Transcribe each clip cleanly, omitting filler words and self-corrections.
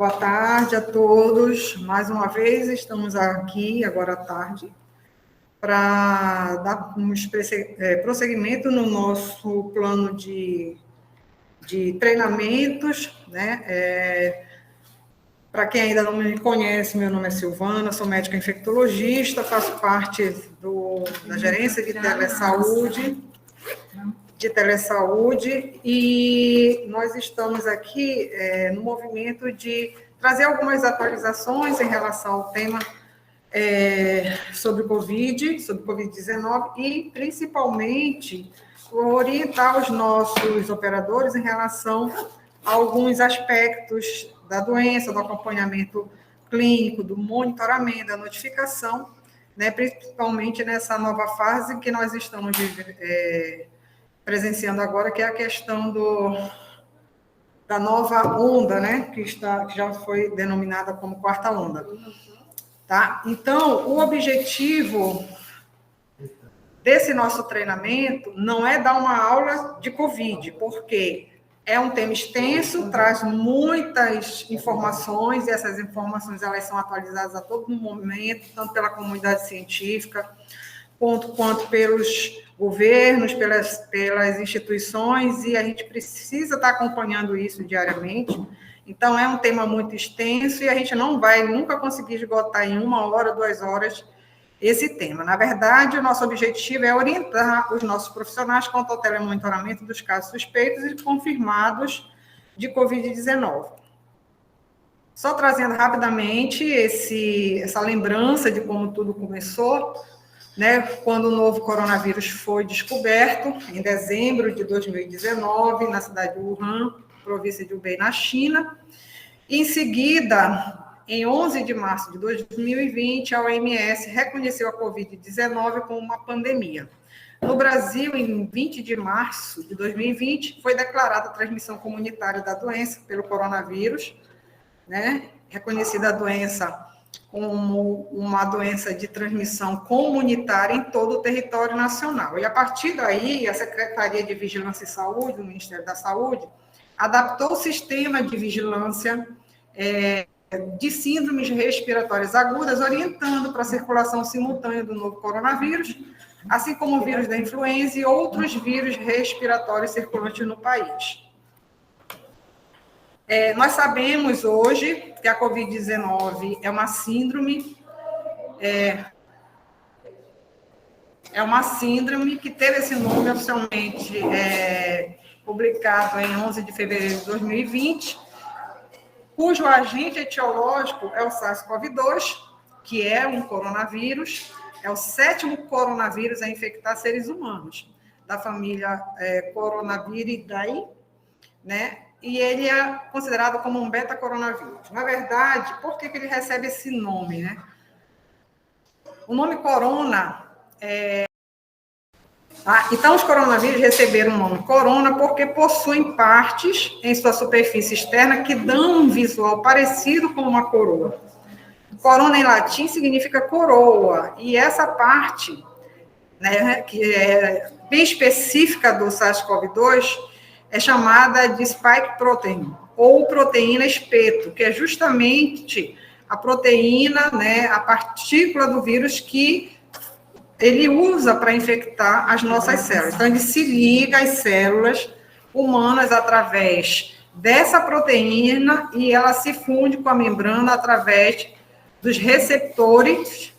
Boa tarde a todos. Mais uma vez estamos aqui, agora à tarde, para darmos prosseguimento no nosso plano de treinamentos, né? Para quem ainda não me conhece, meu nome é Silvana, sou médica infectologista, faço parte da gerência de telesaúde, e nós estamos aqui no movimento de trazer algumas atualizações em relação ao tema sobre Covid-19 e, principalmente, orientar os nossos operadores em relação a alguns aspectos da doença, do acompanhamento clínico, do monitoramento, da notificação, né, principalmente nessa nova fase que nós estamos presenciando agora, que é a questão da nova onda, né, que já foi denominada como quarta onda. Tá? Então, o objetivo desse nosso treinamento não é dar uma aula de Covid, porque é um tema extenso, traz muitas informações, e essas informações elas são atualizadas a todo momento, tanto pela comunidade científica, quanto pelos governos, pelas instituições, e a gente precisa estar acompanhando isso diariamente. Então, é um tema muito extenso e a gente não vai nunca conseguir esgotar em 1 hora, 2 horas esse tema. Na verdade, o nosso objetivo é orientar os nossos profissionais quanto ao telemonitoramento dos casos suspeitos e confirmados de Covid-19. Só trazendo rapidamente essa lembrança de como tudo começou, né, quando o novo coronavírus foi descoberto, em dezembro de 2019, na cidade de Wuhan, província de Hubei, na China. Em seguida, em 11 de março de 2020, a OMS reconheceu a Covid-19 como uma pandemia. No Brasil, em 20 de março de 2020, foi declarada a transmissão comunitária da doença pelo coronavírus, né? Reconhecida a doença como uma doença de transmissão comunitária em todo o território nacional. E, a partir daí, a Secretaria de Vigilância e Saúde, do Ministério da Saúde, adaptou o sistema de vigilância de síndromes respiratórias agudas, orientando para a circulação simultânea do novo coronavírus, assim como o vírus da influenza e outros vírus respiratórios circulantes no país. Nós sabemos hoje que a Covid-19 é uma síndrome, uma síndrome que teve esse nome oficialmente publicado em 11 de fevereiro de 2020, cujo agente etiológico é o SARS-CoV-2, que é um coronavírus, é o 7º coronavírus a infectar seres humanos, da família Coronaviridae, né? E ele é considerado como um beta-coronavírus. Na verdade, por que ele recebe esse nome, né? O nome corona então, os coronavírus receberam o nome corona porque possuem partes em sua superfície externa que dão um visual parecido com uma coroa. Corona, em latim, significa coroa, e essa parte, né, que é bem específica do SARS-CoV-2, é chamada de spike protein, ou proteína espeto, que é justamente a proteína, né, a partícula do vírus que ele usa para infectar as nossas células. Então, ele se liga às células humanas através dessa proteína e ela se funde com a membrana através dos receptores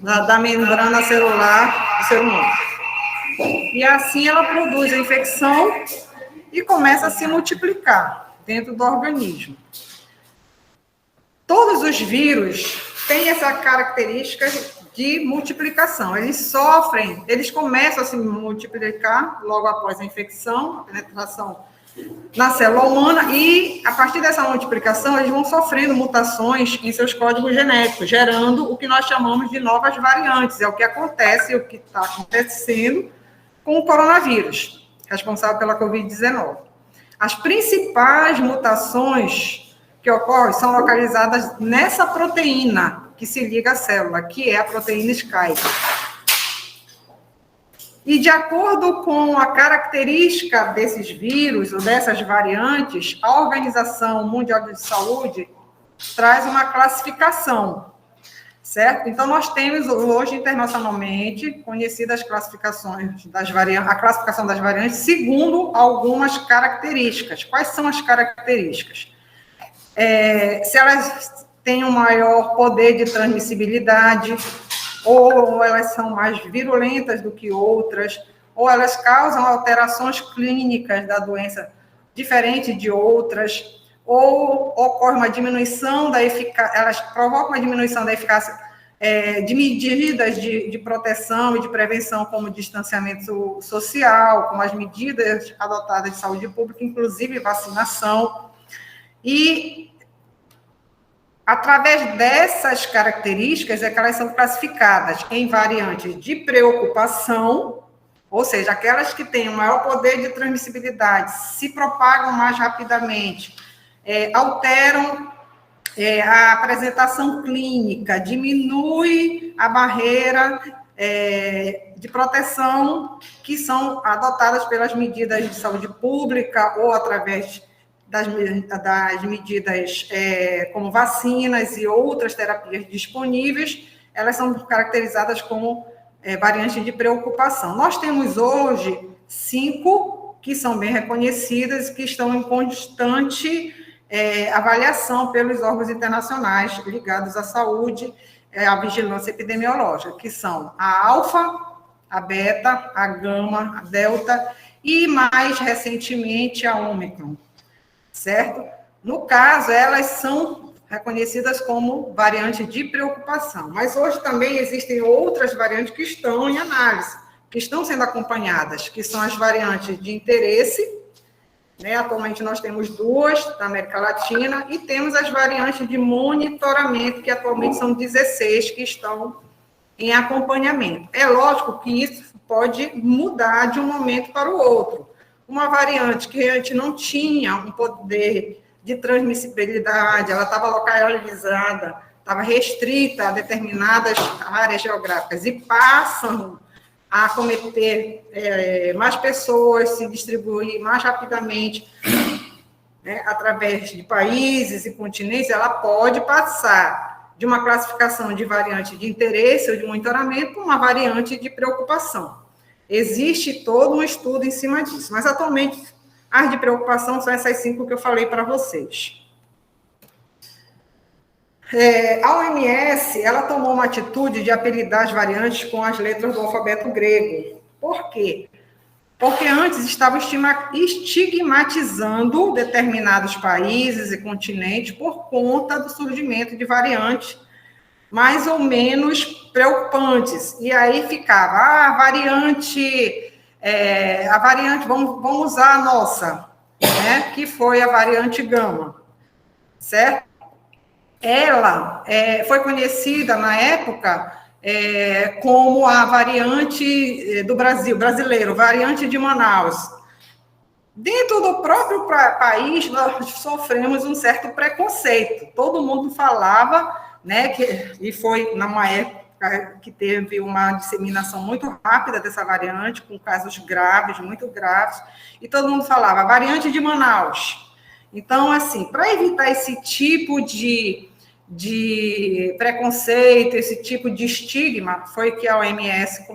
da membrana celular do ser humano. E assim ela produz a infecção e começa a se multiplicar dentro do organismo. Todos os vírus têm essa característica de multiplicação. Eles começam a se multiplicar logo após a infecção, a penetração na célula humana, e a partir dessa multiplicação eles vão sofrendo mutações em seus códigos genéticos, gerando o que nós chamamos de novas variantes. É o que acontece, o que está acontecendo com o coronavírus, responsável pela Covid-19. As principais mutações que ocorrem são localizadas nessa proteína que se liga à célula, que é a proteína SCAI. E, de acordo com a característica desses vírus ou dessas variantes, a Organização Mundial de Saúde traz uma classificação, certo? Então, nós temos hoje, internacionalmente, conhecidas as classificações das variantes, a classificação das variantes segundo algumas características. Quais são as características? Se elas têm um maior poder de transmissibilidade, ou elas são mais virulentas do que outras, ou elas causam alterações clínicas da doença diferente de outras, ou ocorre uma diminuição da eficácia, elas provocam uma diminuição da eficácia de medidas de proteção e de prevenção, como distanciamento social, como as medidas adotadas de saúde pública, inclusive vacinação. E através dessas características é que elas são classificadas em variantes de preocupação, ou seja, aquelas que têm o maior poder de transmissibilidade, se propagam mais rapidamente, alteram a apresentação clínica, diminui a barreira de proteção que são adotadas pelas medidas de saúde pública ou através das medidas como vacinas e outras terapias disponíveis, elas são caracterizadas como variantes de preocupação. Nós temos hoje 5 que são bem reconhecidas, que estão em constante avaliação pelos órgãos internacionais ligados à saúde, à vigilância epidemiológica, que são a alfa, a beta, a gama, a delta e, mais recentemente, a ômicron. Certo? No caso, elas são reconhecidas como variantes de preocupação, mas hoje também existem outras variantes que estão em análise, que estão sendo acompanhadas, que são as variantes de interesse, né? Atualmente nós temos 2 na América Latina, e temos as variantes de monitoramento, que atualmente são 16, que estão em acompanhamento. É lógico que isso pode mudar de um momento para o outro. Uma variante que a gente não tinha um poder de transmissibilidade, ela estava localizada, estava restrita a determinadas áreas geográficas e passam a acometer mais pessoas, se distribuir mais rapidamente, né, através de países e continentes, ela pode passar de uma classificação de variante de interesse ou de monitoramento para uma variante de preocupação. Existe todo um estudo em cima disso, mas atualmente as de preocupação são essas 5 que eu falei para vocês. A OMS, ela tomou uma atitude de apelidar as variantes com as letras do alfabeto grego. Por quê? Porque antes estavam estigmatizando determinados países e continentes por conta do surgimento de variantes mais ou menos preocupantes. E aí ficava, a variante, vamos usar a nossa, né, que foi a variante gama, certo? Ela foi conhecida na época como a variante do Brasil, brasileiro, variante de Manaus. Dentro do próprio país, nós sofremos um certo preconceito. Todo mundo falava, né, e foi numa época que teve uma disseminação muito rápida dessa variante, com casos graves, muito graves, e todo mundo falava, variante de Manaus. Então, assim, para evitar esse tipo de preconceito, esse tipo de estigma, foi que a OMS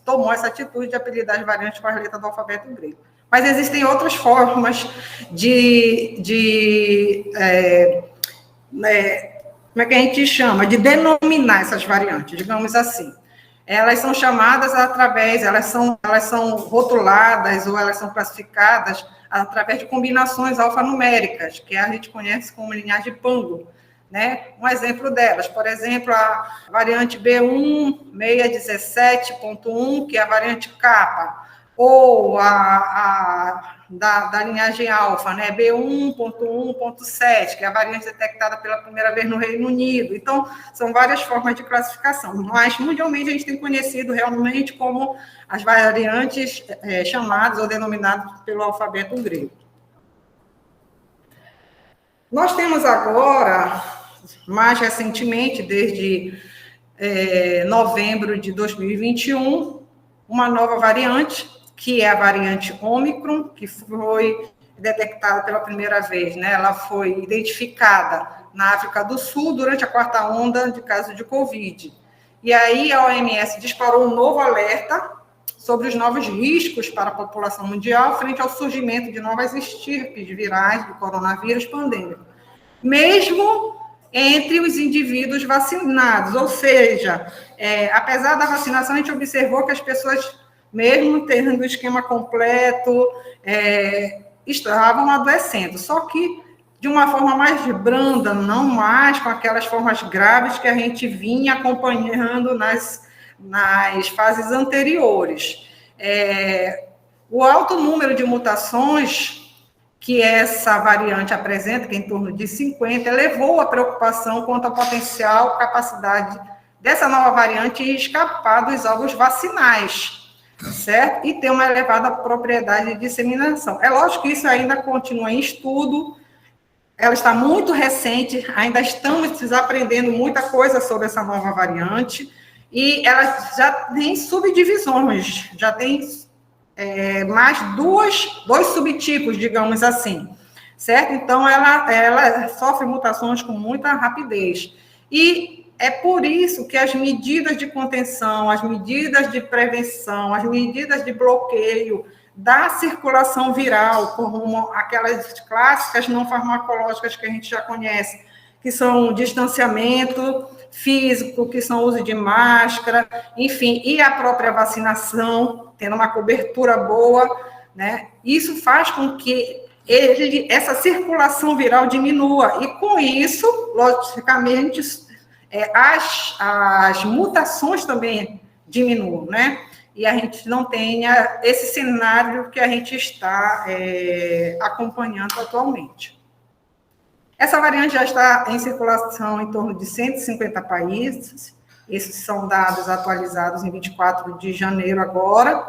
tomou essa atitude de apelidar as variantes com as letras do alfabeto grego. Mas existem outras formas como é que a gente chama? De denominar essas variantes, digamos assim. Elas são chamadas elas são rotuladas ou elas são classificadas através de combinações alfanuméricas, que a gente conhece como linhagem Pango, né? Um exemplo delas, por exemplo, a variante B1.617.1, que é a variante Kappa, ou da linhagem alfa, né? B1.1.7, que é a variante detectada pela primeira vez no Reino Unido. Então, são várias formas de classificação, mas mundialmente a gente tem conhecido realmente como as variantes chamadas ou denominadas pelo alfabeto grego. Nós temos agora, mais recentemente, desde novembro de 2021, uma nova variante, que é a variante Ômicron, que foi detectada pela primeira vez, né? Ela foi identificada na África do Sul durante a quarta onda de casos de Covid. E aí a OMS disparou um novo alerta sobre os novos riscos para a população mundial frente ao surgimento de novas estirpes virais do coronavírus pandêmico, mesmo entre os indivíduos vacinados. Ou seja, apesar da vacinação, a gente observou que as pessoas, mesmo tendo o esquema completo, estavam adoecendo, só que de uma forma mais branda, não mais com aquelas formas graves que a gente vinha acompanhando nas fases anteriores. O alto número de mutações que essa variante apresenta, que é em torno de 50, levou à preocupação quanto à potencial capacidade dessa nova variante em escapar dos alvos vacinais, certo? E ter uma elevada propriedade de disseminação. É lógico que isso ainda continua em estudo, ela está muito recente, ainda estamos aprendendo muita coisa sobre essa nova variante, e ela já tem subdivisões, já tem mais dois subtipos, digamos assim, certo? Então, ela sofre mutações com muita rapidez. E é por isso que as medidas de contenção, as medidas de prevenção, as medidas de bloqueio da circulação viral, como aquelas clássicas não farmacológicas que a gente já conhece, que são distanciamento físico, que são uso de máscara, enfim, e a própria vacinação, tendo uma cobertura boa, né? Isso faz com que essa circulação viral diminua, e com isso, logicamente, as mutações também diminuam, né? E a gente não tenha esse cenário que a gente está acompanhando atualmente. Essa variante já está em circulação em torno de 150 países, esses são dados atualizados em 24 de janeiro agora,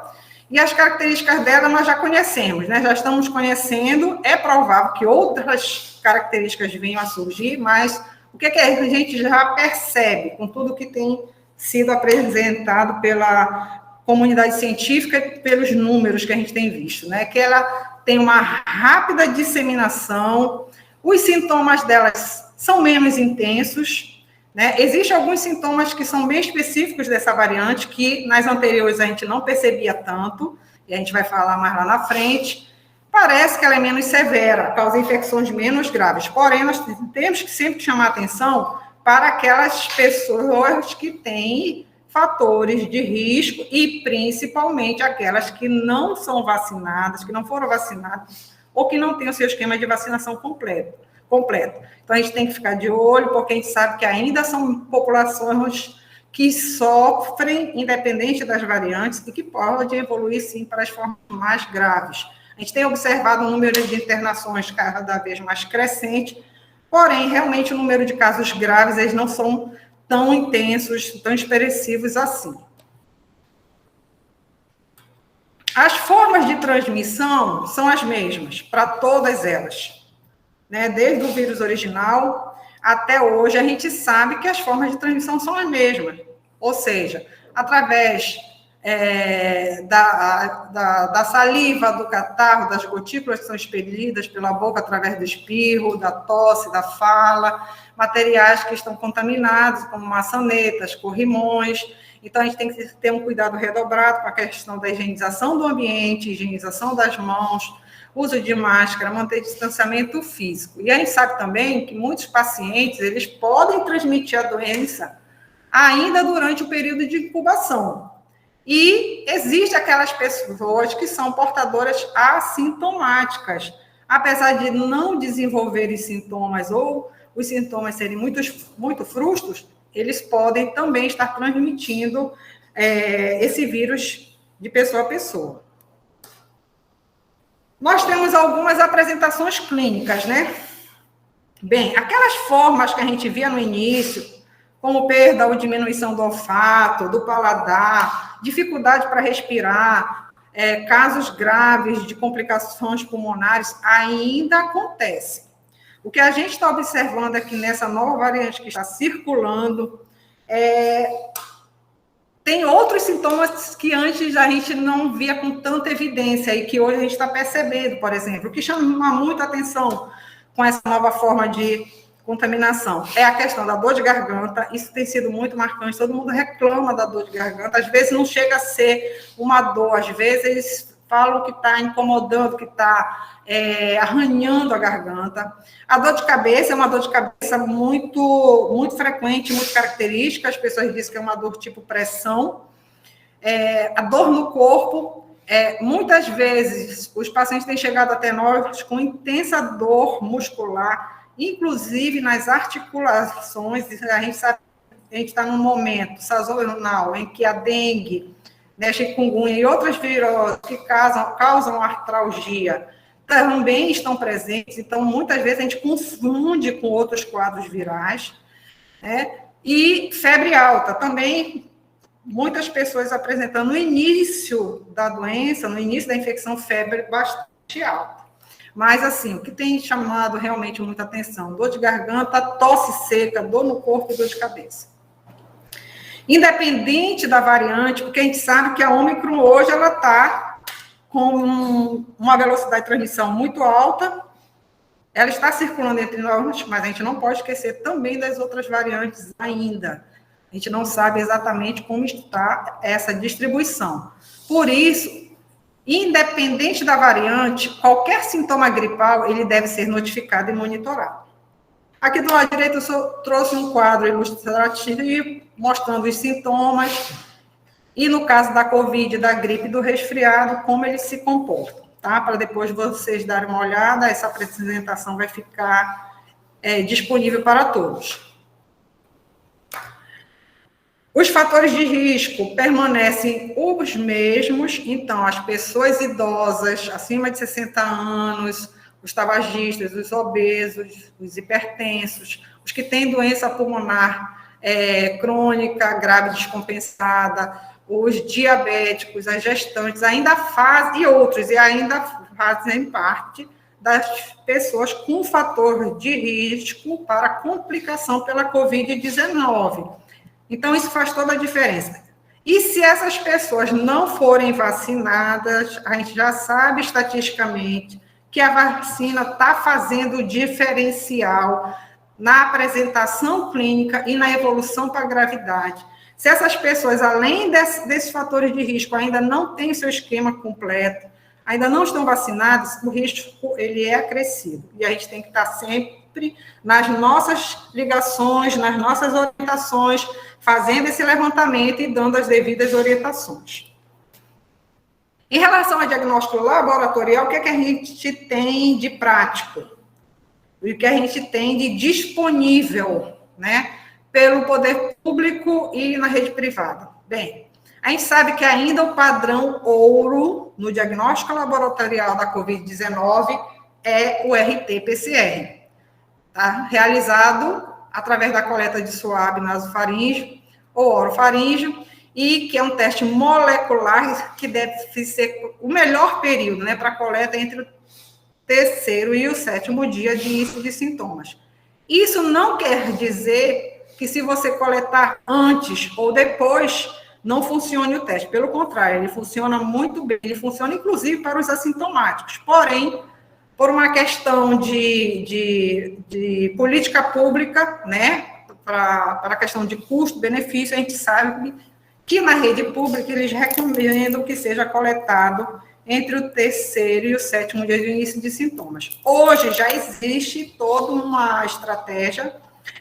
e as características dela nós já conhecemos, né? Já estamos conhecendo, é provável que outras características venham a surgir, mas o que a gente já percebe com tudo que tem sido apresentado pela comunidade científica e pelos números que a gente tem visto, né? Que ela tem uma rápida disseminação, os sintomas delas são menos intensos, né? Existem alguns sintomas que são bem específicos dessa variante, que nas anteriores a gente não percebia tanto, e a gente vai falar mais lá na frente. Parece que ela é menos severa, causa infecções menos graves, porém nós temos que sempre chamar atenção para aquelas pessoas que têm fatores de risco e principalmente aquelas que não são vacinadas, que não foram vacinadas ou que não têm o seu esquema de vacinação completo. Então, a gente tem que ficar de olho, porque a gente sabe que ainda são populações que sofrem, independente das variantes, e que podem evoluir, sim, para as formas mais graves. A gente tem observado um número de internações cada vez mais crescente, porém, realmente, o número de casos graves, eles não são tão intensos, tão expressivos assim. As formas de transmissão são as mesmas para todas elas, né? Desde o vírus original até hoje, a gente sabe que as formas de transmissão são as mesmas, ou seja, através da saliva, do catarro, das gotículas que são expelidas pela boca através do espirro, da tosse, da fala, materiais que estão contaminados, como maçanetas, corrimões. Então, a gente tem que ter um cuidado redobrado com a questão da higienização do ambiente, higienização das mãos, uso de máscara, manter distanciamento físico. E a gente sabe também que muitos pacientes, eles podem transmitir a doença ainda durante o período de incubação. E existe aquelas pessoas que são portadoras assintomáticas, apesar de não desenvolverem sintomas ou os sintomas serem muito frustos, eles podem também estar transmitindo esse vírus de pessoa a pessoa. Nós temos algumas apresentações clínicas, né? Bem, aquelas formas que a gente via no início, como perda ou diminuição do olfato, do paladar, dificuldade para respirar, casos graves de complicações pulmonares, ainda acontecem. O que a gente está observando aqui nessa nova variante que está circulando tem outros sintomas que antes a gente não via com tanta evidência e que hoje a gente está percebendo, por exemplo. O que chama muito atenção com essa nova forma de contaminação é a questão da dor de garganta. Isso tem sido muito marcante, todo mundo reclama da dor de garganta, às vezes não chega a ser uma dor, às vezes eles falam que está incomodando, que está arranhando a garganta. A dor de cabeça é uma dor de cabeça muito frequente, muito característica, as pessoas dizem que é uma dor tipo pressão. A dor no corpo, muitas vezes os pacientes têm chegado até nós com intensa dor muscular, inclusive nas articulações. A gente sabe que a gente está num momento sazonal em que a dengue, né, chikungunya e outras viroses que causam artralgia também estão presentes, então muitas vezes a gente confunde com outros quadros virais, né? E febre alta também, muitas pessoas apresentando no início da doença, no início da infecção, febre bastante alta. Mas, assim, o que tem chamado realmente muita atenção, dor de garganta, tosse seca, dor no corpo e dor de cabeça. Independente da variante, porque a gente sabe que a Ômicron hoje ela está com uma velocidade de transmissão muito alta, ela está circulando entre nós, mas a gente não pode esquecer também das outras variantes ainda. A gente não sabe exatamente como está essa distribuição. Por isso, independente da variante, qualquer sintoma gripal, ele deve ser notificado e monitorado. Aqui do lado direito eu trouxe um quadro ilustrativo mostrando os sintomas e, no caso da Covid, da gripe e do resfriado, como eles se comportam, tá? Para depois vocês darem uma olhada, essa apresentação vai ficar disponível para todos. Os fatores de risco permanecem os mesmos, então, as pessoas idosas, acima de 60 anos, os tabagistas, os obesos, os hipertensos, os que têm doença pulmonar crônica, grave descompensada, os diabéticos, as gestantes, ainda fazem parte das pessoas com fator de risco para complicação pela Covid-19. Então, isso faz toda a diferença. E se essas pessoas não forem vacinadas, a gente já sabe estatisticamente que a vacina está fazendo diferencial na apresentação clínica e na evolução para a gravidade. Se essas pessoas, além desses fatores de risco, ainda não têm seu esquema completo, ainda não estão vacinadas, o risco ele é acrescido. E a gente tem que estar sempre nas nossas ligações, nas nossas orientações, fazendo esse levantamento e dando as devidas orientações. Em relação ao diagnóstico laboratorial, o que é que a gente tem de prático? O que a gente tem de disponível, né, pelo poder público e na rede privada? Bem, a gente sabe que ainda o padrão ouro no diagnóstico laboratorial da Covid-19 é o RT-PCR, tá? Realizado através da coleta de suave nasofaríngeo ou orofaríngeo, e que é um teste molecular que deve ser o melhor período, né, para a coleta entre o terceiro e o sétimo dia de início de sintomas. Isso não quer dizer que se você coletar antes ou depois, não funcione o teste. Pelo contrário, ele funciona muito bem, ele funciona inclusive para os assintomáticos. Porém, por uma questão de política pública, né, para a questão de custo-benefício, a gente sabe que na rede pública eles recomendam que seja coletado entre o terceiro e o sétimo dia de início de sintomas. Hoje já existe toda uma estratégia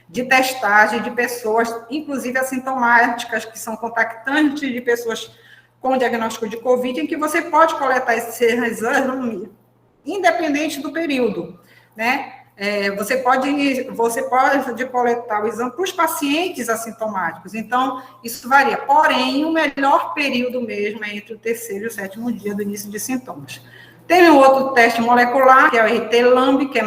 de testagem de pessoas, inclusive assintomáticas, que são contactantes de pessoas com diagnóstico de Covid, em que você pode coletar esse exame independente do período, né? Você pode coletar o exame para os pacientes assintomáticos, então isso varia. Porém, o melhor período mesmo é entre o terceiro e o sétimo dia do início de sintomas. Tem um outro teste molecular, que é o RT-LAMB, que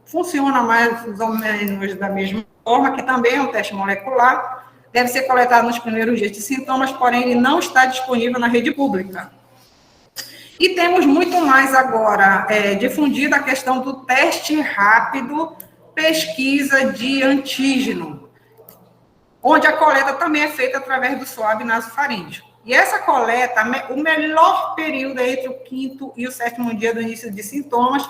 funciona mais ou menos da mesma forma, que também é um teste molecular, deve ser coletado nos primeiros dias de sintomas, porém ele não está disponível na rede pública. E temos muito mais agora difundido a questão do teste rápido, pesquisa de antígeno. onde a coleta também é feita através do swab nasofaríngeo. E essa coleta, o melhor período é entre o 5º e o 7º dia do início de sintomas,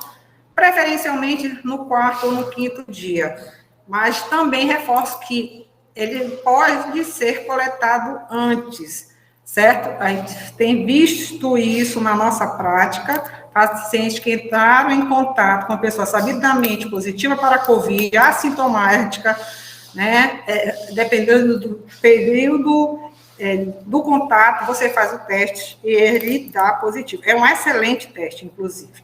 preferencialmente no 4º ou no 5º dia. Mas também reforço que ele pode ser coletado antes, certo? A gente tem visto isso na nossa prática, pacientes que entraram em contato com a pessoa sabidamente positiva para a COVID, assintomática, né? Dependendo do período do contato, você faz o teste e ele dá positivo. É um excelente teste, inclusive.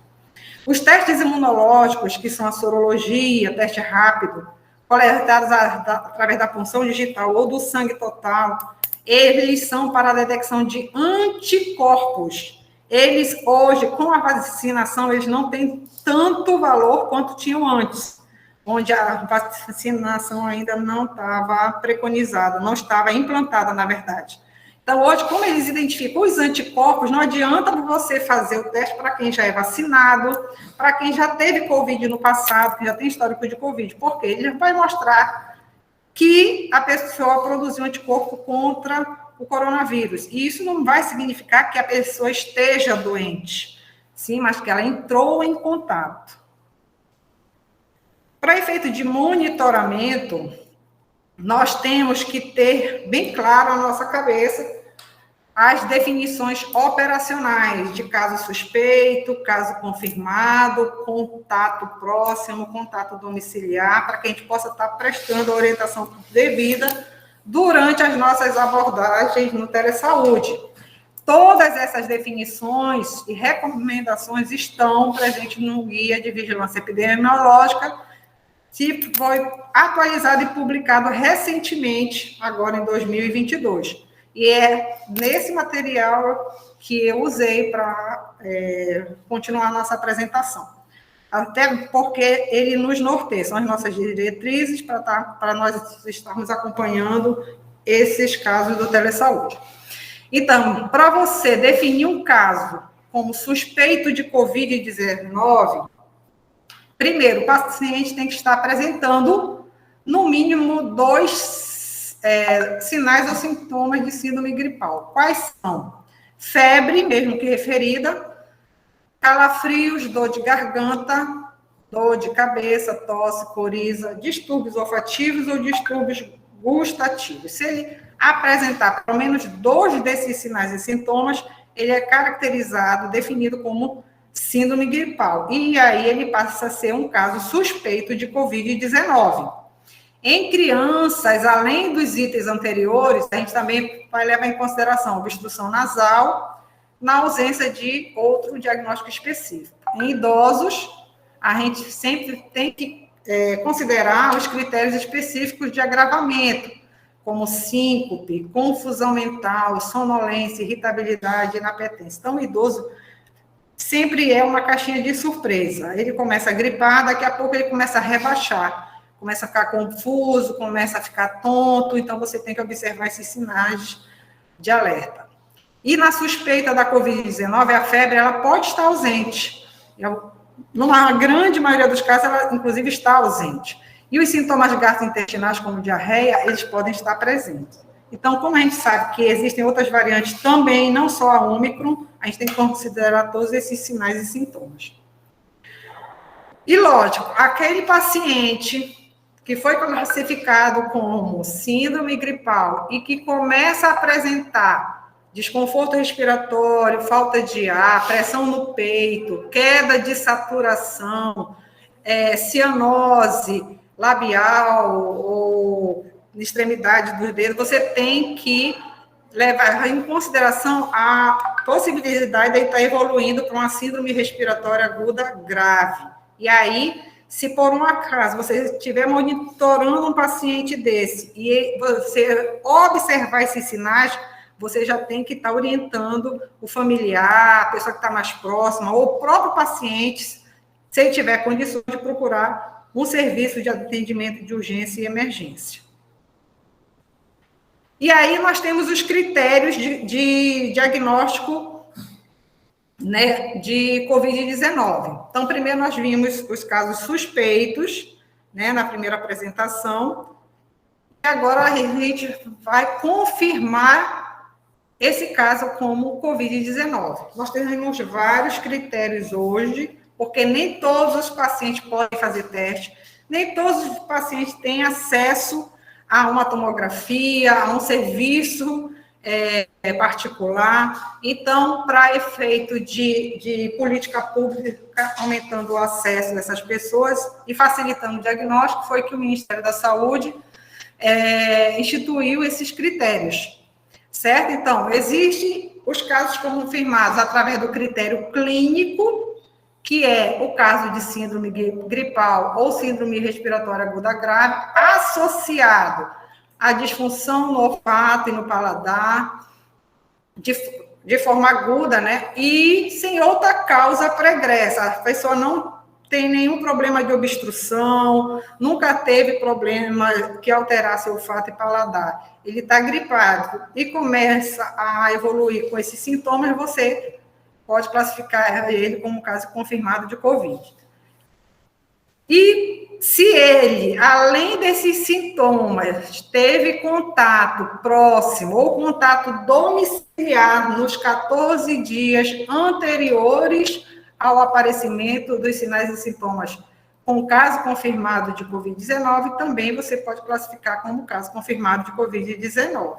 Os testes imunológicos, que são a sorologia, teste rápido, coletados através da punção digital ou do sangue total, eles são para a detecção de anticorpos. Eles, hoje, com a vacinação, eles não têm tanto valor quanto tinham antes, onde a vacinação ainda não estava preconizada, não estava implantada, na verdade. Então, hoje, como eles identificam os anticorpos, não adianta você fazer o teste para quem já é vacinado, para quem já teve Covid no passado, que já tem histórico de Covid, porque ele vai mostrar que a pessoa produziu anticorpo contra o coronavírus. E isso não vai significar que a pessoa esteja doente, sim, mas que ela entrou em contato. Para efeito de monitoramento, nós temos que ter bem claro na nossa cabeça as definições operacionais de caso suspeito, caso confirmado, contato próximo, contato domiciliar, para que a gente possa estar prestando a orientação devida durante as nossas abordagens no telesaúde. Todas essas definições e recomendações estão presentes no Guia de Vigilância Epidemiológica, que foi atualizado e publicado recentemente, agora em 2022. E é nesse material que eu usei para continuar a nossa apresentação. Até porque ele nos norteia, são as nossas diretrizes para nós estarmos acompanhando esses casos do telesaúde. Então, para você definir um caso como suspeito de Covid-19, primeiro, o paciente tem que estar apresentando, no mínimo, 2 sinais ou sintomas de síndrome gripal. Quais são? Febre, mesmo que referida, calafrios, dor de garganta, dor de cabeça, tosse, coriza, distúrbios olfativos ou distúrbios gustativos. Se ele apresentar pelo menos 2 desses sinais e sintomas, ele é caracterizado, definido como síndrome gripal. E aí ele passa a ser um caso suspeito de Covid-19. Em crianças, além dos itens anteriores, a gente também vai levar em consideração obstrução nasal, na ausência de outro diagnóstico específico. Em idosos, a gente sempre tem que considerar os critérios específicos de agravamento, como síncope, confusão mental, sonolência, irritabilidade, inapetência. Então, o idoso sempre é uma caixinha de surpresa. Ele começa a gripar, daqui a pouco ele começa a rebaixar, começa a ficar confuso, começa a ficar tonto, então você tem que observar esses sinais de alerta. E na suspeita da Covid-19, a febre ela pode estar ausente. Numa grande maioria dos casos, ela, inclusive, está ausente. E os sintomas gastrointestinais, como diarreia, eles podem estar presentes. Então, como a gente sabe que existem outras variantes também, não só a Ômicron, a gente tem que considerar todos esses sinais e sintomas. E, lógico, aquele paciente que foi classificado como síndrome gripal e que começa a apresentar desconforto respiratório, falta de ar, pressão no peito, queda de saturação, cianose labial ou extremidade dos dedos, você tem que levar em consideração a possibilidade de estar evoluindo para uma síndrome respiratória aguda grave. E aí, se por um acaso você estiver monitorando um paciente desse e você observar esses sinais, você já tem que estar orientando o familiar, a pessoa que está mais próxima, ou o próprio paciente, se ele tiver condições de procurar um serviço de atendimento de urgência e emergência. E aí nós temos os critérios de diagnóstico, né, de Covid-19. Então, primeiro nós vimos os casos suspeitos, né, na primeira apresentação. agora a gente vai confirmar esse caso como Covid-19. Nós temos vários critérios hoje, porque nem todos os pacientes podem fazer teste, nem todos os pacientes têm acesso a uma tomografia, a um serviço particular. Então, para efeito de política pública, aumentando o acesso dessas pessoas e facilitando o diagnóstico, foi que o Ministério da Saúde instituiu esses critérios, certo? Então, existem os casos confirmados através do critério clínico, que é o caso de síndrome gripal ou síndrome respiratória aguda grave, associado à disfunção no olfato e no paladar, de forma aguda, né? E sem outra causa pregressa. A pessoa não tem nenhum problema de obstrução, nunca teve problema que alterasse o olfato e paladar. Ele está gripado e começa a evoluir com esses sintomas, você pode classificar ele como caso confirmado de Covid. E se ele, além desses sintomas, teve contato próximo ou contato domiciliar nos 14 dias anteriores ao aparecimento dos sinais e sintomas com caso confirmado de Covid-19, também você pode classificar como caso confirmado de Covid-19.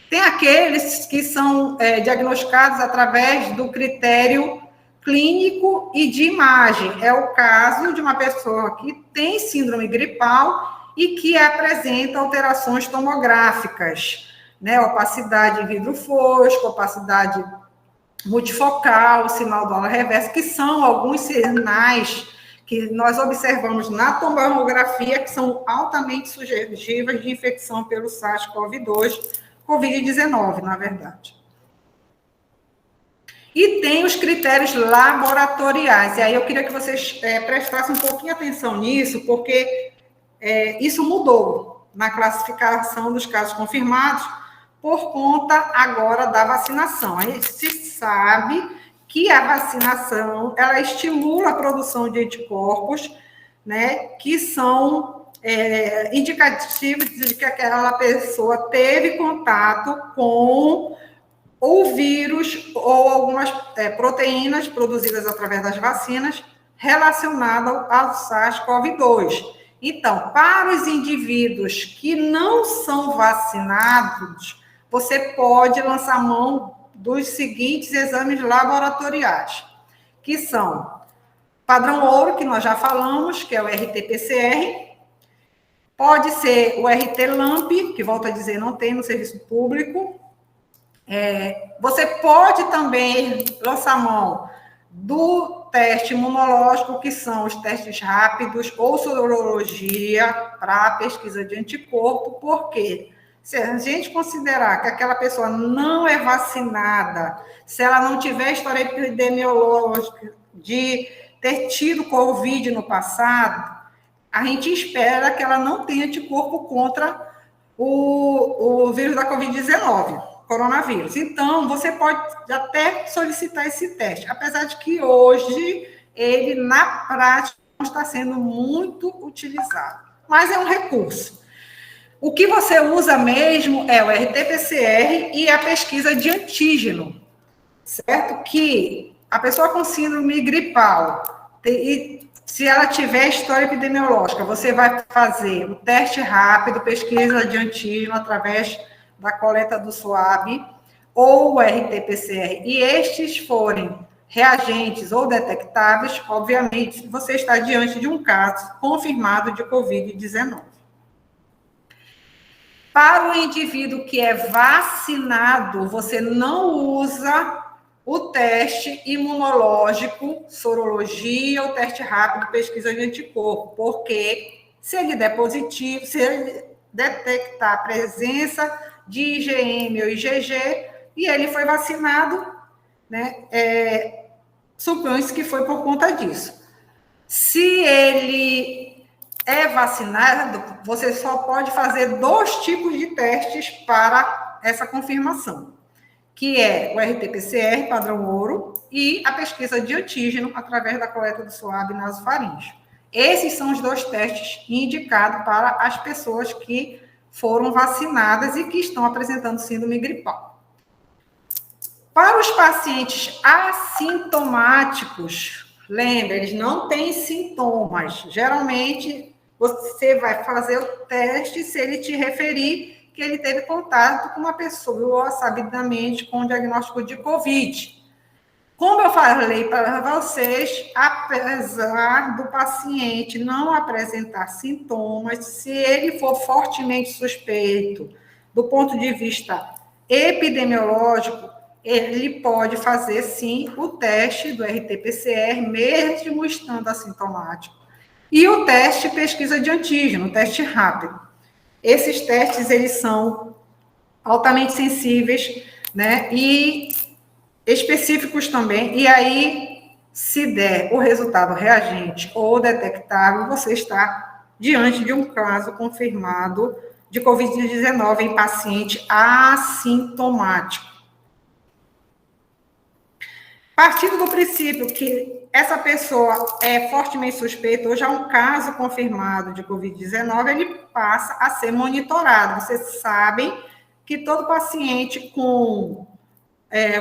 Tem aqueles que são diagnosticados através do critério clínico e de imagem. É o caso de uma pessoa que tem síndrome gripal e que apresenta alterações tomográficas, né? Opacidade em vidro fosco, opacidade multifocal, sinal do aula reverso, que são alguns sinais que nós observamos na tomografia que são altamente sugestivas de infecção pelo SARS-CoV-2, Covid-19, na verdade. E tem os critérios laboratoriais. E aí eu queria que vocês prestassem um pouquinho atenção nisso, porque isso mudou na classificação dos casos confirmados por conta agora da vacinação. A gente se sabe que a vacinação, ela estimula a produção de anticorpos, né, que são indicativos de que aquela pessoa teve contato com ou vírus ou algumas proteínas produzidas através das vacinas relacionadas ao SARS-CoV-2. Então, para os indivíduos que não são vacinados, você pode lançar mão dos seguintes exames laboratoriais, que são padrão ouro, que nós já falamos, que é o RT-PCR, pode ser o RT-LAMP, que, volto a dizer, não tem no serviço público. Você pode também lançar mão do teste imunológico, que são os testes rápidos ou sorologia para pesquisa de anticorpo, porque se a gente considerar que aquela pessoa não é vacinada, se ela não tiver história epidemiológica de ter tido Covid no passado, a gente espera que ela não tenha anticorpo contra o vírus da Covid-19, coronavírus. Então, você pode até solicitar esse teste, apesar de que hoje ele, na prática, não está sendo muito utilizado. Mas é um recurso. O que você usa mesmo é o RT-PCR e a pesquisa de antígeno, certo? Que a pessoa com síndrome gripal, se ela tiver história epidemiológica, você vai fazer o teste rápido, pesquisa de antígeno através da coleta do SWAB ou o RT-PCR, e estes forem reagentes ou detectáveis, obviamente, você está diante de um caso confirmado de Covid-19. Para o indivíduo que é vacinado, você não usa o teste imunológico, sorologia ou teste rápido, pesquisa de anticorpo, porque se ele der positivo, se ele detectar a presença de IgM ou IgG e ele foi vacinado, né, supõe-se que foi por conta disso. Se ele é vacinado, você só pode fazer 2 tipos de testes para essa confirmação, que é o RT-PCR, padrão ouro, e a pesquisa de antígeno através da coleta do SWAB nasofaríngeo. Esses são os 2 testes indicados para as pessoas que foram vacinadas e que estão apresentando síndrome gripal. Para os pacientes assintomáticos, lembre, eles não têm sintomas. Geralmente, você vai fazer o teste se ele te referir que ele teve contato com uma pessoa sabidamente com diagnóstico de Covid. Como eu falei para vocês, apesar do paciente não apresentar sintomas, se ele for fortemente suspeito do ponto de vista epidemiológico, ele pode fazer, sim, o teste do RT-PCR, mesmo estando assintomático. E o teste pesquisa de antígeno, o teste rápido. Esses testes, eles são altamente sensíveis, né, e específicos também, e aí, se der o resultado reagente ou detectável, você está diante de um caso confirmado de Covid-19 em paciente assintomático. Partindo do princípio que essa pessoa é fortemente suspeita, ou já um caso confirmado de Covid-19, ele passa a ser monitorado. Vocês sabem que todo paciente com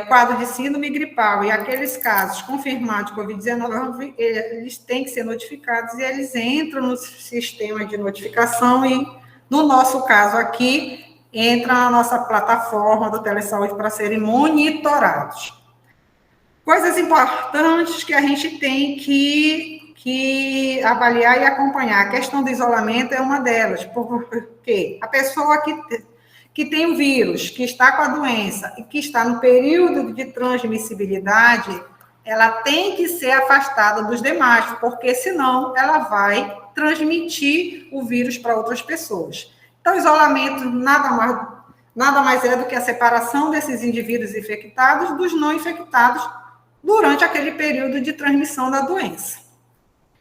quadro de síndrome gripal e aqueles casos confirmados de Covid-19, eles têm que ser notificados e eles entram no sistema de notificação e, no nosso caso aqui, entra na nossa plataforma do Telesaúde para serem monitorados. Coisas importantes que a gente tem que avaliar e acompanhar. A questão do isolamento é uma delas, porque a pessoa que tem o vírus, que está com a doença e que está no período de transmissibilidade, ela tem que ser afastada dos demais, porque senão ela vai transmitir o vírus para outras pessoas. Então, isolamento nada mais é do que a separação desses indivíduos infectados dos não infectados durante aquele período de transmissão da doença.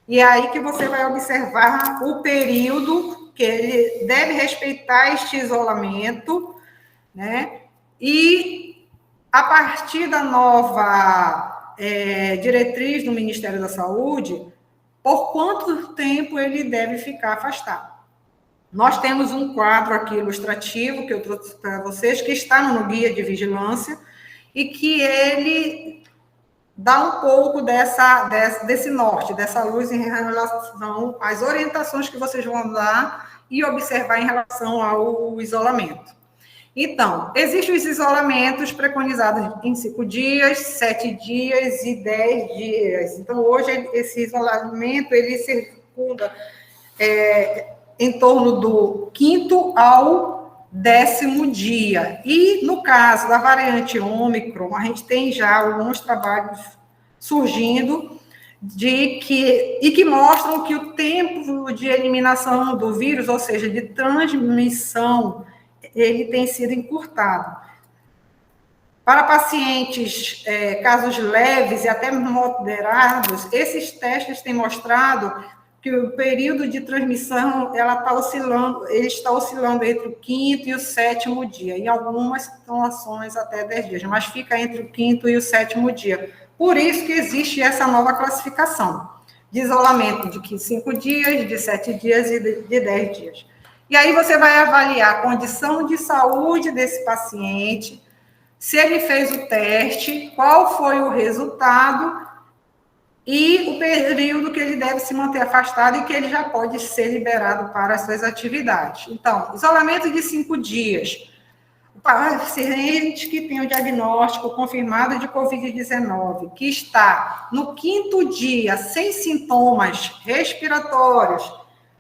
E é aí que você vai observar o período que ele deve respeitar este isolamento, né? E a partir da nova diretriz do Ministério da Saúde, por quanto tempo ele deve ficar afastado. Nós temos um quadro aqui ilustrativo que eu trouxe para vocês, que está no guia de vigilância, e que ele dá um pouco desse norte, dessa luz em relação às orientações que vocês vão dar e observar em relação ao isolamento. Então, existem os isolamentos preconizados em 5 dias, 7 dias e 10 dias. Então, hoje, esse isolamento, ele circunda em torno do 5º ao 10º dia. E, no caso da variante Ômicron, a gente tem já alguns trabalhos surgindo que mostram que o tempo de eliminação do vírus, ou seja, de transmissão, ele tem sido encurtado. Para pacientes, casos leves e até moderados, esses testes têm mostrado que o período de transmissão ele está oscilando entre o 5º e o 7º dia, em algumas situações até 10 dias, mas fica entre o 5º e o 7º dia. Por isso que existe essa nova classificação de isolamento de 5 dias, de 7 dias e de 10 dias. E aí você vai avaliar a condição de saúde desse paciente, se ele fez o teste, qual foi o resultado e o período que ele deve se manter afastado e que ele já pode ser liberado para as suas atividades. Então, isolamento de 5 dias. O paciente que tem o diagnóstico confirmado de Covid-19, que está no 5º dia sem sintomas respiratórios,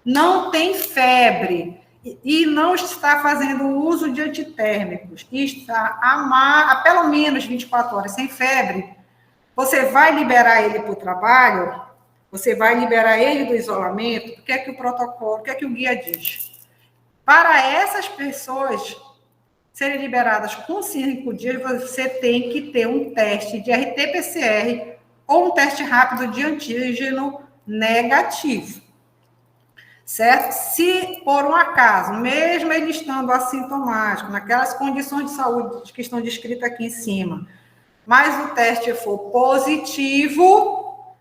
não tem febre e não está fazendo uso de antitérmicos, e está há pelo menos 24 horas sem febre, você vai liberar ele para o trabalho? Você vai liberar ele do isolamento? O que é que o protocolo, o que é que o guia diz? Para essas pessoas serem liberadas com 5 dias, você tem que ter um teste de RT-PCR ou um teste rápido de antígeno negativo. Certo? Se, por um acaso, mesmo ele estando assintomático, naquelas condições de saúde que estão descritas aqui em cima, mas o teste for positivo,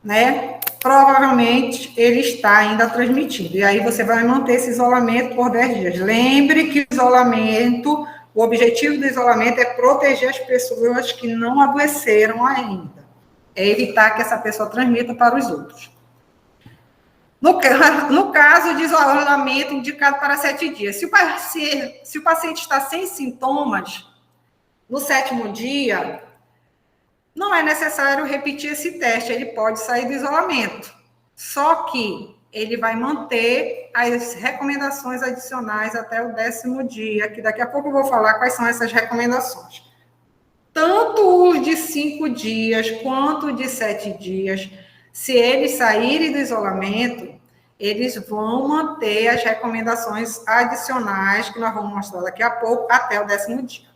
né, provavelmente ele está ainda transmitindo. E aí você vai manter esse isolamento por 10 dias. Lembre que o isolamento, o objetivo do isolamento é proteger as pessoas que não adoeceram ainda. É evitar que essa pessoa transmita para os outros. No caso de isolamento indicado para 7 dias, se o paciente está sem sintomas, no 7º dia, não é necessário repetir esse teste, ele pode sair do isolamento. Só que ele vai manter as recomendações adicionais até o 10º dia, que daqui a pouco eu vou falar quais são essas recomendações. Tanto os de 5 dias quanto os de 7 dias, se eles saírem do isolamento, eles vão manter as recomendações adicionais, que nós vamos mostrar daqui a pouco, até o 10º dia.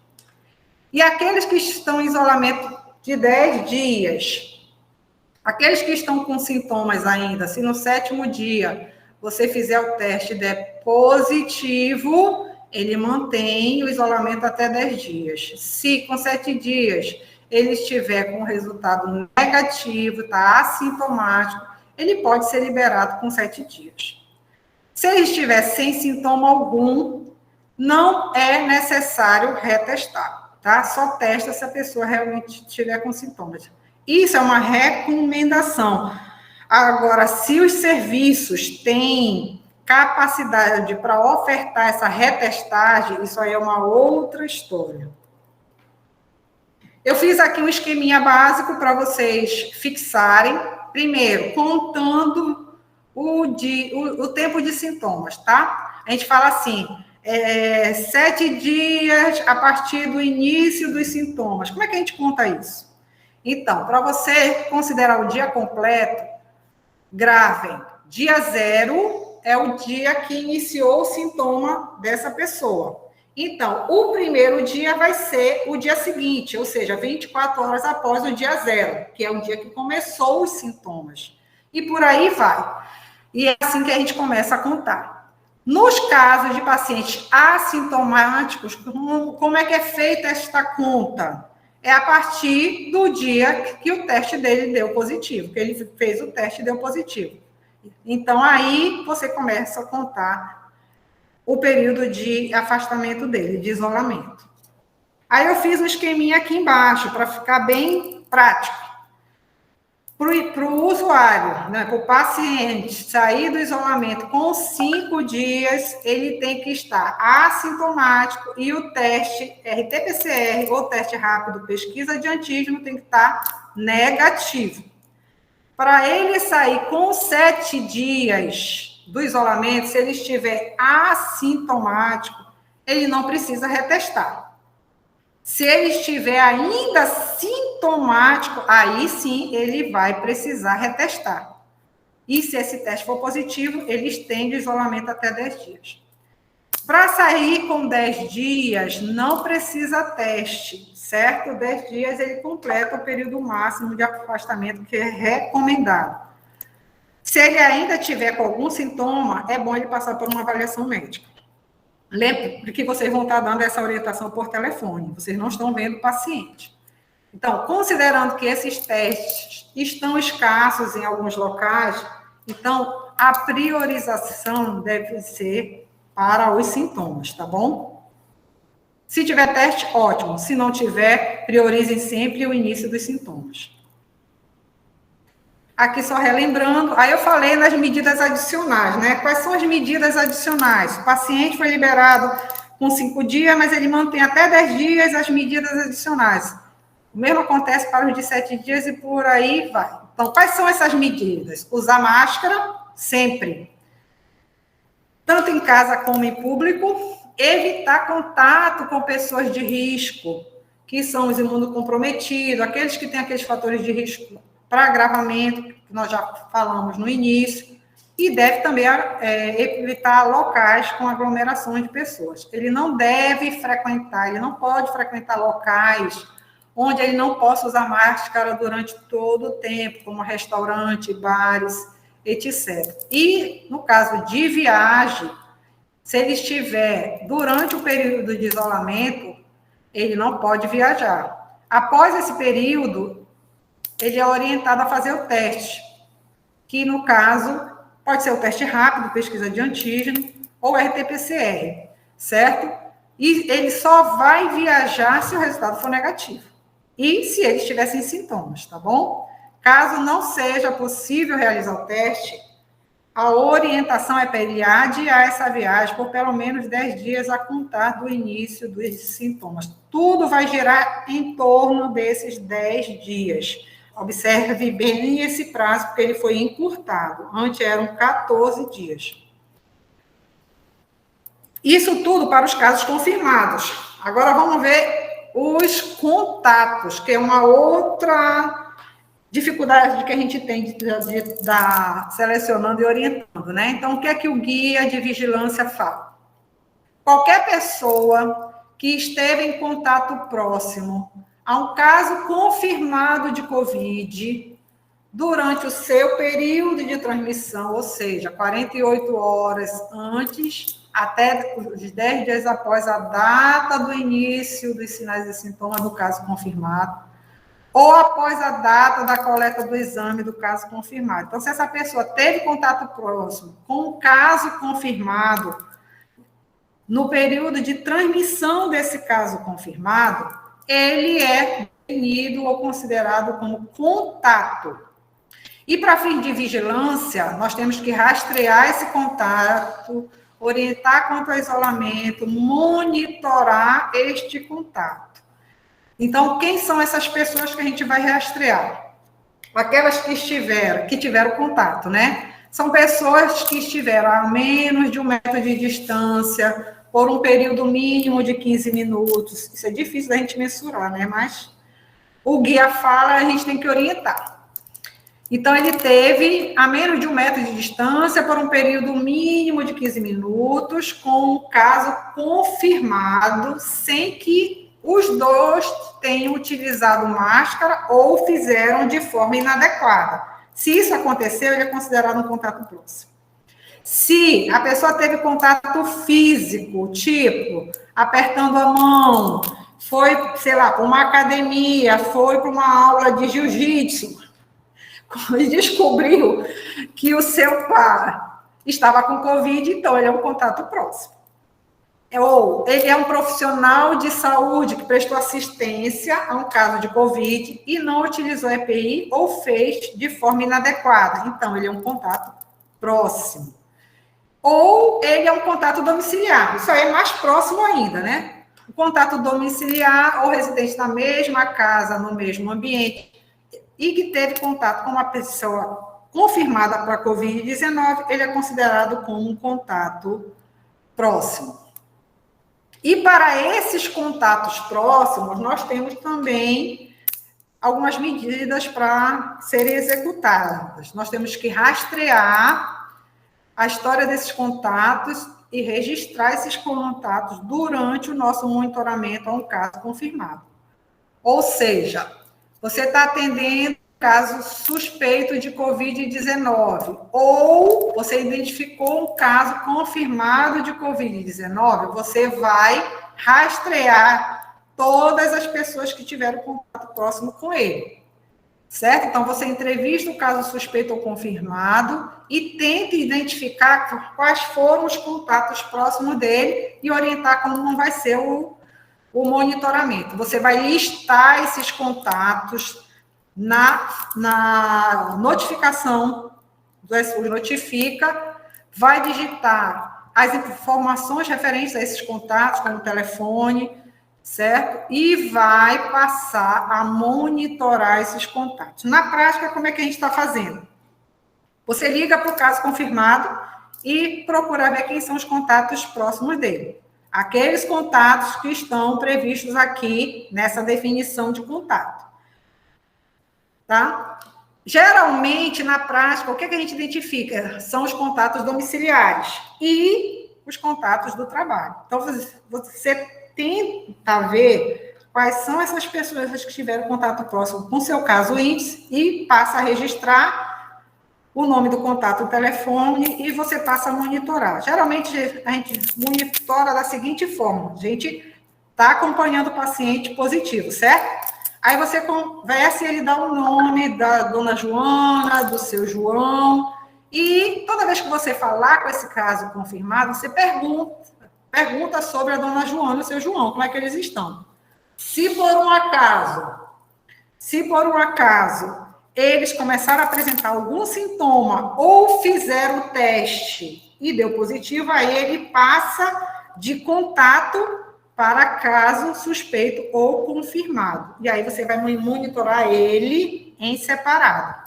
E aqueles que estão em isolamento de 10 dias, aqueles que estão com sintomas ainda, se no 7º dia você fizer o teste e der positivo, ele mantém o isolamento até 10 dias. Se com 7 dias ele estiver com resultado negativo, está assintomático, ele pode ser liberado com 7 dias. Se ele estiver sem sintoma algum, não é necessário retestar, tá? Só testa se a pessoa realmente estiver com sintomas. Isso é uma recomendação. Agora, se os serviços têm capacidade para ofertar essa retestagem, isso aí é uma outra história. Eu fiz aqui um esqueminha básico para vocês fixarem. Primeiro, contando o tempo de sintomas, tá? A gente fala assim, 7 dias a partir do início dos sintomas. Como é que a gente conta isso? Então, para você considerar o dia completo, gravem. Dia 0 é o dia que iniciou o sintoma dessa pessoa. Então, o primeiro dia vai ser o dia seguinte, ou seja, 24 horas após o dia 0, que é o dia que começou os sintomas. E por aí vai. E é assim que a gente começa a contar. Nos casos de pacientes assintomáticos, como é que é feita esta conta? É a partir do dia que o teste dele deu positivo, que ele fez o teste e deu positivo. Então, aí você começa a contar o período de afastamento dele, de isolamento. Aí eu fiz um esqueminha aqui embaixo, para ficar bem prático. Para o usuário, né, para o paciente sair do isolamento com 5 dias, ele tem que estar assintomático e o teste RT-PCR, ou teste rápido pesquisa de antígeno, tem que estar negativo. Para ele sair com 7 dias do isolamento, se ele estiver assintomático, ele não precisa retestar. Se ele estiver ainda sintomático, aí sim ele vai precisar retestar. E se esse teste for positivo, ele estende o isolamento até 10 dias. Para sair com 10 dias, não precisa teste, certo? 10 dias ele completa o período máximo de afastamento que é recomendado. Se ele ainda tiver com algum sintoma, é bom ele passar por uma avaliação médica. Lembre que vocês vão estar dando essa orientação por telefone, vocês não estão vendo o paciente. Então, considerando que esses testes estão escassos em alguns locais, então a priorização deve ser para os sintomas, tá bom? Se tiver teste, ótimo. Se não tiver, priorizem sempre o início dos sintomas. Aqui só relembrando, aí eu falei nas medidas adicionais, né? Quais são as medidas adicionais? O paciente foi liberado com 5 dias, mas ele mantém até 10 dias as medidas adicionais. O mesmo acontece para os de 7 dias e por aí vai. Então, quais são essas medidas? Usar máscara, sempre. Tanto em casa como em público. Evitar contato com pessoas de risco, que são os imunocomprometidos, aqueles que têm aqueles fatores de risco para agravamento, que nós já falamos no início, e deve também evitar locais com aglomerações de pessoas. Ele não deve frequentar, ele não pode frequentar locais onde ele não possa usar máscara durante todo o tempo, como restaurante, bares, etc. E, no caso de viagem, se ele estiver durante o período de isolamento, ele não pode viajar. Após esse período, ele é orientado a fazer o teste. que no caso pode ser o teste rápido, pesquisa de antígeno ou RT-PCR, certo? E ele só vai viajar se o resultado for negativo. E se eles tivessem sintomas, tá bom? Caso não seja possível realizar o teste, a orientação é para ele adiar essa viagem por pelo menos 10 dias a contar do início dos sintomas. Tudo vai girar em torno desses 10 dias. Observe bem esse prazo, porque ele foi encurtado. Antes eram 14 dias. Isso tudo para os casos confirmados. Agora vamos ver os contatos, que é uma outra dificuldade que a gente tem de estar selecionando e orientando, né? Então, o que é que o guia de vigilância fala? Qualquer pessoa que esteve em contato próximo a um caso confirmado de Covid durante o seu período de transmissão, ou seja, 48 horas antes, até os 10 dias após a data do início dos sinais e sintomas do caso confirmado, ou após a data da coleta do exame do caso confirmado. Então, se essa pessoa teve contato próximo com o caso confirmado, no período de transmissão desse caso confirmado, ele é definido ou considerado como contato. E para fim de vigilância, nós temos que rastrear esse contato, orientar quanto ao isolamento, monitorar este contato. Então, quem são essas pessoas que a gente vai rastrear? Aquelas que tiveram contato, né? São pessoas que estiveram a menos de 1 metro de distância, por um período mínimo de 15 minutos. Isso é difícil da gente mensurar, né? Mas o guia fala, a gente tem que orientar. Então, ele teve a menos de 1 metro de distância por um período mínimo de 15 minutos, com um caso confirmado, sem que os dois tenham utilizado máscara ou fizeram de forma inadequada. Se isso aconteceu, ele é considerado um contato próximo. Se a pessoa teve contato físico, tipo, apertando a mão, foi, sei lá, para uma academia, foi para uma aula de jiu-jitsu, e descobriu que o seu pai estava com Covid, então ele é um contato próximo. Ou ele é um profissional de saúde que prestou assistência a um caso de Covid e não utilizou EPI ou fez de forma inadequada. Então, ele é um contato próximo. Ou ele é um contato domiciliar. Isso aí é mais próximo ainda, né? O contato domiciliar ou residente na mesma casa, no mesmo ambiente, e que teve contato com uma pessoa confirmada para Covid-19, ele é considerado como um contato próximo. E para esses contatos próximos, nós temos também algumas medidas para serem executadas. Nós temos que rastrear a história desses contatos e registrar esses contatos durante o nosso monitoramento a um caso confirmado. Ou seja, você está atendendo caso suspeito de Covid-19, ou você identificou um caso confirmado de Covid-19, você vai rastrear todas as pessoas que tiveram contato próximo com ele, certo? Então, você entrevista o caso suspeito ou confirmado e tenta identificar quais foram os contatos próximos dele e orientar como não vai ser o monitoramento. Você vai listar esses contatos na notificação, o notifica, vai digitar as informações referentes a esses contatos, como o telefone, certo? E vai passar a monitorar esses contatos. Na prática, como é que a gente está fazendo? Você liga para o caso confirmado e procura ver quem são os contatos próximos dele. Aqueles contatos que estão previstos aqui nessa definição de contato. Tá? Geralmente, na prática, o que a gente identifica? São os contatos domiciliares e os contatos do trabalho. Então, você tenta ver quais são essas pessoas que tiveram contato próximo com o seu caso índice e passa a registrar o nome do contato, o telefone, e você passa a monitorar. Geralmente, a gente monitora da seguinte forma: a gente está acompanhando o paciente positivo, certo? Aí você conversa e ele dá o nome da dona Joana, do seu João, e toda vez que você falar com esse caso confirmado, você pergunta sobre a dona Joana e o seu João, como é que eles estão. Se por um acaso eles começaram a apresentar algum sintoma ou fizeram o teste e deu positivo, aí ele passa de contato para caso suspeito ou confirmado. E aí você vai monitorar ele em separado.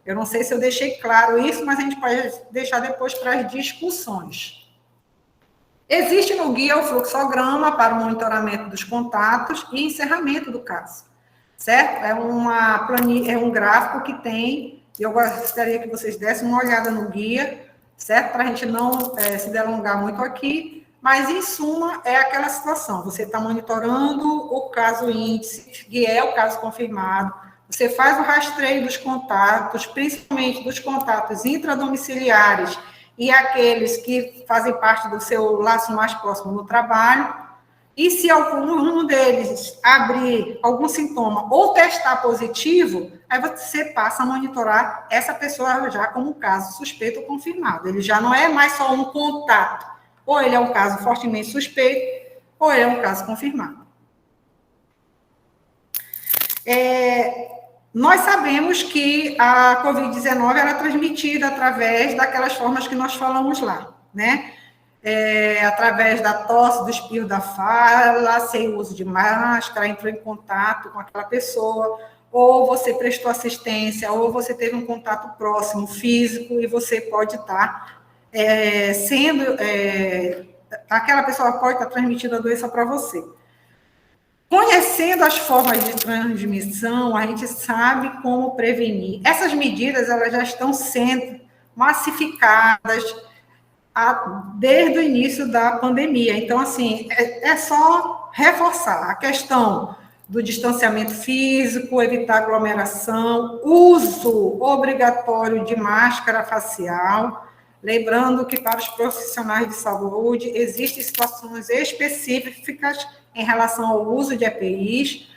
Eu não sei se eu deixei claro isso, mas a gente pode deixar depois para as discussões. Existe no guia o fluxograma para o monitoramento dos contatos e encerramento do caso, certo? É um gráfico que tem, eu gostaria que vocês dessem uma olhada no guia, certo? Para a gente não se delongar muito aqui, mas, em suma, é aquela situação. Você está monitorando o caso índice, que é o caso confirmado, você faz o rastreio dos contatos, principalmente dos contatos intradomiciliares e aqueles que fazem parte do seu laço mais próximo no trabalho, e se algum deles abrir algum sintoma ou testar positivo, aí você passa a monitorar essa pessoa já como um caso suspeito ou confirmado. Ele já não é mais só um contato, ou ele é um caso fortemente suspeito, ou ele é um caso confirmado. Nós sabemos que a Covid-19 era transmitida através daquelas formas que nós falamos lá, né? Através da tosse, do espirro da fala, sem uso de máscara, entrou em contato com aquela pessoa, ou você prestou assistência, ou você teve um contato próximo, físico, e você pode estar aquela pessoa pode estar transmitindo a doença para você. Conhecendo as formas de transmissão, a gente sabe como prevenir. Essas medidas elas já estão sendo massificadas desde o início da pandemia. Então, assim, é só reforçar a questão do distanciamento físico, evitar aglomeração, uso obrigatório de máscara facial. Lembrando que para os profissionais de saúde existem situações específicas em relação ao uso de EPIs,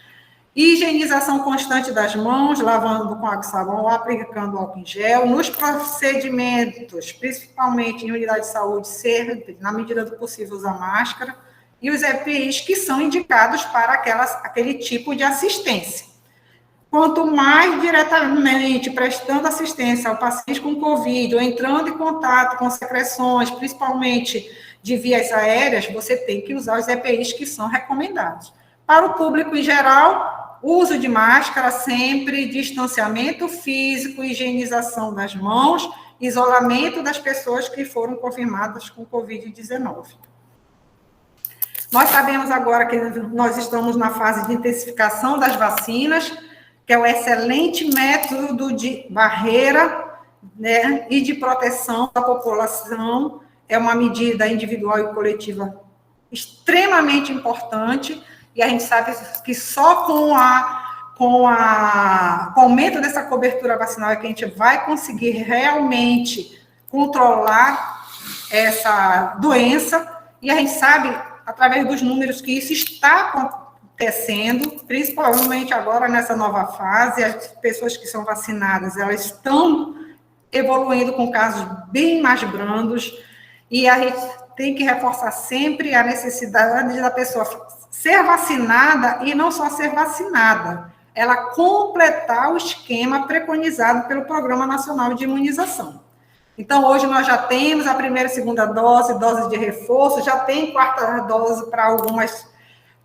higienização constante das mãos, lavando com água e sabão, aplicando álcool em gel, nos procedimentos, principalmente em unidade de saúde, sempre, na medida do possível, usar máscara, e os EPIs que são indicados para aquele tipo de assistência. Quanto mais diretamente prestando assistência ao paciente com Covid, ou entrando em contato com secreções, principalmente de vias aéreas, você tem que usar os EPIs que são recomendados. Para o público em geral, uso de máscara sempre, distanciamento físico, higienização das mãos, isolamento das pessoas que foram confirmadas com Covid-19. Nós sabemos agora que nós estamos na fase de intensificação das vacinas, que é um excelente método de barreira, né, e de proteção da população. É uma medida individual e coletiva extremamente importante, e a gente sabe que só com o aumento dessa cobertura vacinal é que a gente vai conseguir realmente controlar essa doença, e a gente sabe, através dos números, que isso está acontecendo, principalmente agora nessa nova fase. As pessoas que são vacinadas, elas estão evoluindo com casos bem mais brandos, e a gente tem que reforçar sempre a necessidade da pessoa ser vacinada, e não só ser vacinada, ela completar o esquema preconizado pelo Programa Nacional de Imunização. Então, hoje nós já temos a primeira e segunda dose, dose de reforço, já tem quarta dose para algumas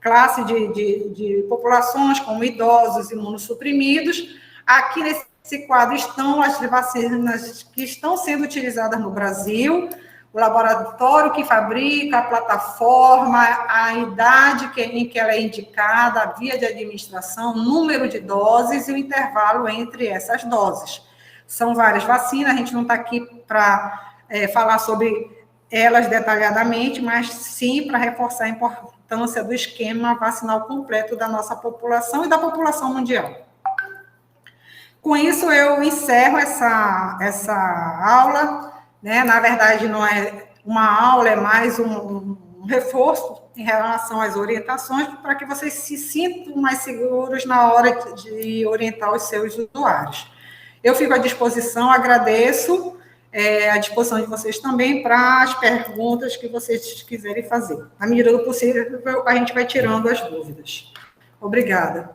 classes de populações, como idosos, imunossuprimidos. Aqui nesse quadro estão as vacinas que estão sendo utilizadas no Brasil, o laboratório que fabrica, a plataforma, a idade em que ela é indicada, a via de administração, número de doses e o intervalo entre essas doses. São várias vacinas, a gente não está aqui para falar sobre elas detalhadamente, mas sim para reforçar a importância do esquema vacinal completo da nossa população e da população mundial. Com isso, eu encerro essa aula, né? Na verdade, não é uma aula, é mais reforço em relação às orientações para que vocês se sintam mais seguros na hora de orientar os seus usuários. Eu fico à disposição, agradeço a disposição de vocês também para as perguntas que vocês quiserem fazer. Na medida do possível, a gente vai tirando as dúvidas. Obrigada.